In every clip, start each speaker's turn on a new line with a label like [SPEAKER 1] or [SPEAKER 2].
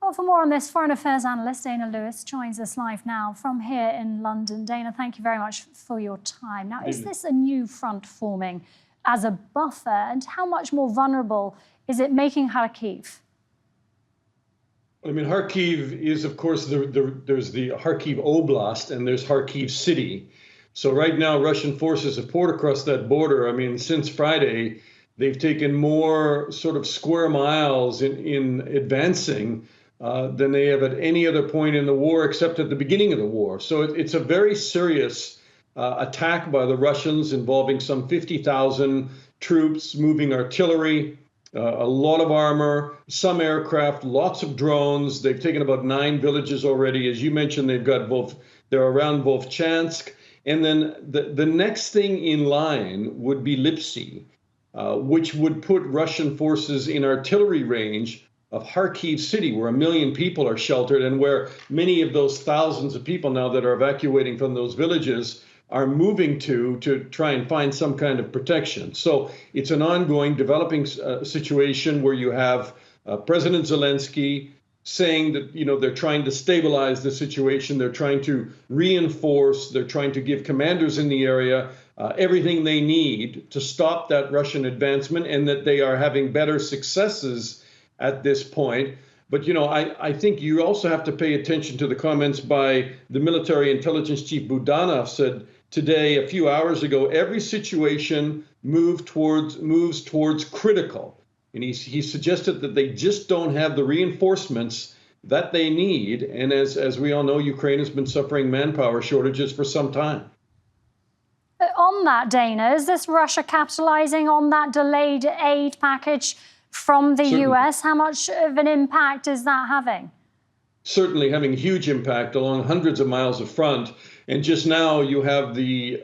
[SPEAKER 1] Well, for more on this, Foreign Affairs analyst Dana Lewis joins us live now from here in London. Dana, thank you very much for your time. Now, is this a new front forming as a buffer, and how much more vulnerable is it making Kharkiv?
[SPEAKER 2] I mean, Kharkiv is, of course, there's the Kharkiv Oblast and there's Kharkiv City. So right now, Russian forces have poured across that border. I mean, since Friday, they've taken more sort of square miles in advancing than they have at any other point in the war, except at the beginning of the war. So it's a very serious attack by the Russians involving some 50,000 troops, moving artillery, a lot of armor, some aircraft, lots of drones. They've taken about 9 villages already. As you mentioned, they're around Vovchansk. And then the next thing in line would be Lipsy, which would put Russian forces in artillery range of Kharkiv City, where 1 million people are sheltered and where many of those thousands of people now that are evacuating from those villages are moving to try and find some kind of protection. So it's an ongoing developing situation where you have President Zelensky saying that, they're trying to stabilize the situation. They're trying to reinforce. They're trying to give commanders in the area everything they need to stop that Russian advancement, and that they are having better successes at this point. But, I think you also have to pay attention to the comments by the military intelligence chief Budanov said today, a few hours ago, every situation moves towards critical. And he suggested that they just don't have the reinforcements that they need. And as we all know, Ukraine has been suffering manpower shortages for some time.
[SPEAKER 1] On that, Dana, is this Russia capitalizing on that delayed aid package from the US? How much of an impact is that having?
[SPEAKER 2] Certainly having a huge impact along hundreds of miles of front. And just now you have the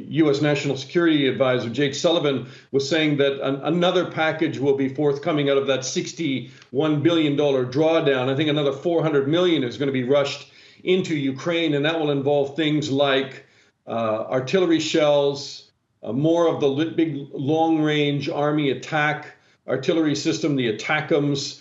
[SPEAKER 2] U.S. National Security Advisor, Jake Sullivan, was saying that another package will be forthcoming out of that $61 billion drawdown. I think another $400 million is going to be rushed into Ukraine, and that will involve things like artillery shells, more of the big long-range army attack artillery system, the ATACMS,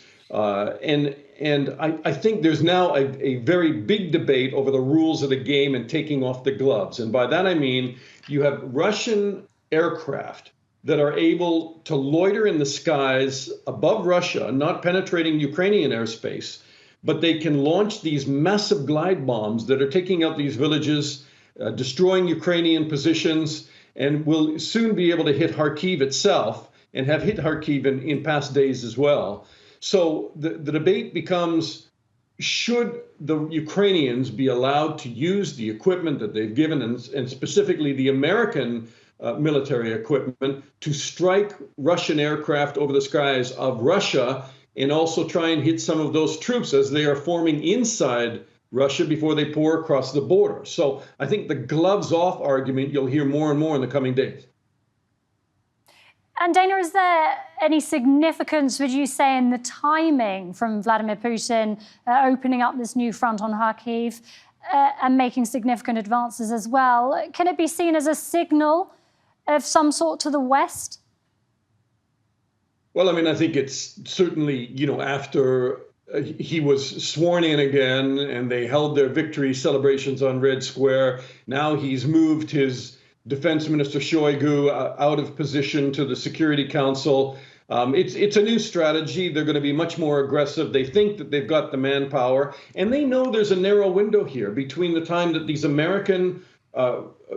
[SPEAKER 2] and I think there's now a very big debate over the rules of the game and taking off the gloves. And by that I mean you have Russian aircraft that are able to loiter in the skies above Russia, not penetrating Ukrainian airspace, but they can launch these massive glide bombs that are taking out these villages, destroying Ukrainian positions, and will soon be able to hit Kharkiv itself, and have hit Kharkiv in past days as well. So the debate becomes, should the Ukrainians be allowed to use the equipment that they've given, and specifically the American military equipment, to strike Russian aircraft over the skies of Russia, and also try and hit some of those troops as they are forming inside Russia before they pour across the border. So I think the gloves off argument you'll hear more and more in the coming days.
[SPEAKER 1] And Dana, is there any significance, would you say, in the timing from Vladimir Putin opening up this new front on Kharkiv and making significant advances as well? Can it be seen as a signal of some sort to the West?
[SPEAKER 2] Well, I mean, I think it's certainly, after he was sworn in again and they held their victory celebrations on Red Square, now he's moved his Defense Minister Shoigu out of position to the Security Council. It's a new strategy. They're going to be much more aggressive. They think that they've got the manpower, and they know there's a narrow window here between the time that these American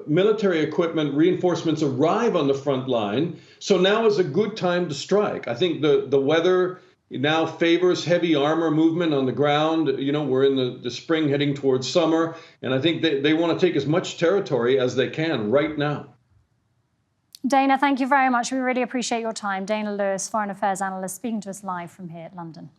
[SPEAKER 2] military equipment reinforcements arrive on the front line. So now is a good time to strike. I think the weather now favors heavy armor movement on the ground. We're in the spring heading towards summer, and I think they want to take as much territory as they can right now.
[SPEAKER 1] Dana, thank you very much. We really appreciate your time. Dana Lewis, Foreign Affairs analyst, speaking to us live from here at London.